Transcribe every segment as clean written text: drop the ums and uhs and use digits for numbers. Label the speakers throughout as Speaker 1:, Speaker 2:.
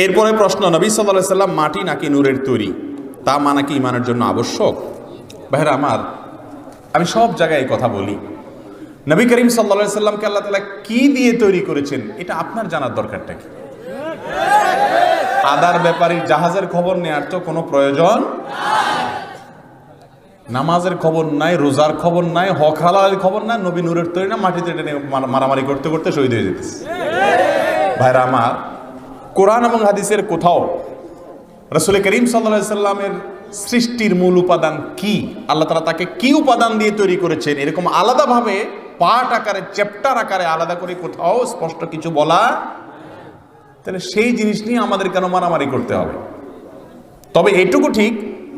Speaker 1: এরপরে প্রশ্ন, নবী সাল্লাল্লাহু আলাইহি সাল্লাম মাটি নাকি নূরের তৈরি, তা মানা কি ইমানের জন্য আবশ্যক? ভাইরা আমার, আমি সব জায়গায় এই কথা বলি, নবী করিম সাল্লাল্লাহু আলাইহি সাল্লামকে আল্লাহ তাআলা কি দিয়ে তৈরি করেছেন এটা আপনার জানার দরকারটা কি? আদার ব্যাপারীর জাহাজের খবর নেওয়ার তো কোনো প্রয়োজন নাই, নামাজের খবর নাই, রোজার খবর নাই, হক হালালের খবর নাই, নবী নূরের তৈরি না, মাটিতে টেনে মারামারি করতে করতে শহীদ হয়ে যেতেছে। ভাইরা আমার, কোরআন এবং হাদিসের কোথাও রাসূল করিম সাল্লাল্লাহু আলাইহি সাল্লামের সৃষ্টির মূল উপাদান কি, আল্লাহ তাআলা তাকে কি উপাদান দিয়ে তৈরি করেছেন, এরকম আলাদাভাবে পার্ট আকারে, চ্যাপ্টার আকারে আলাদা করে কোথাও স্পষ্ট কিছু বলা, তাহলে সেই জিনিস নিয়ে আমাদের কেন মারামারি করতে হবে? তবে এইটুকু ঠিক,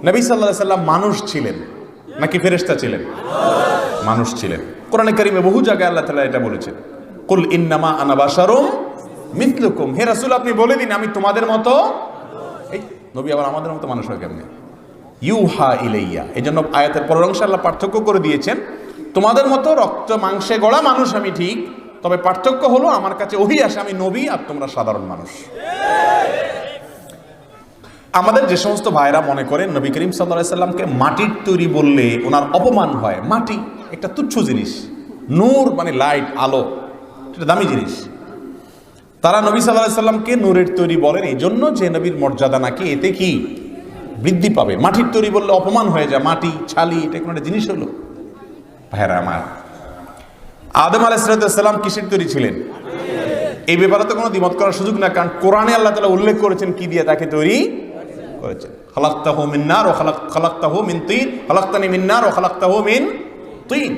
Speaker 1: নবী সাল্লাল্লাহু আলাইহি সাল্লাম মানুষ ছিলেন নাকি ফেরেশতা ছিলেন? মানুষ ছিলেন। কোরআনে কারিমে বহু জায়গায় আল্লাহ তাআলা এটা বলেছেন, কুল ইন্নামা আনা বাশারুম মিথলুকুম, হে রাসূল আপনি বলে দিন আমি তোমাদের মতো। এই নবী আবার আমাদের মতো মানুষ হয় কেমনে? ইউহা ইলাইয়া, এই জন্য আয়াতের পরের অংশে আল্লাহ পার্থক্য করে দিয়েছেন, তোমাদের মতো রক্ত মাংসে গড়া মানুষ আমি ঠিক, তবে পার্থক্য হলো আমার কাছে ওহী আসে, আমি নবী আর তোমরা সাধারণ মানুষ। আমাদের যে সমস্ত ভাইরা মনে করেন নবী করিম সাল্লাল্লাহু আলাইহি সাল্লামকে মাটির তৈরি বললে ওনার অপমান হয়, মাটি একটা তুচ্ছ জিনিস, নূর মানে লাইট, আলো, এটা দামি জিনিস। তারা নবী সাল্লাল্লাহু আলাইহি সাল্লামকে নূরের তৈরি বলেন এই জন্য যে নবীর মর্যাদা নাকি এতে কি বৃদ্ধি পাবে। মাটির তৈরি বললে অপমান হয়ে যায়, মাটি ছালি এটা কোনো একটা জিনিস হলো? ভাইরা আমার, আদম আলাইহিস সালাম কিসের তৈরি ছিলেন? এই ব্যাপারে তো কোনো দ্বিমত করার সুযোগ না, কারণ কোরআনে আল্লাহ তাআলা উল্লেখ করেছেন কি দিয়ে তাকে তৈরি করেছেন। খালাকতাহু মিন নার ওয়া খালাকতাহু মিন তিন, খালাকতানি মিন নার ওয়া খালাকতাহু মিন তিন।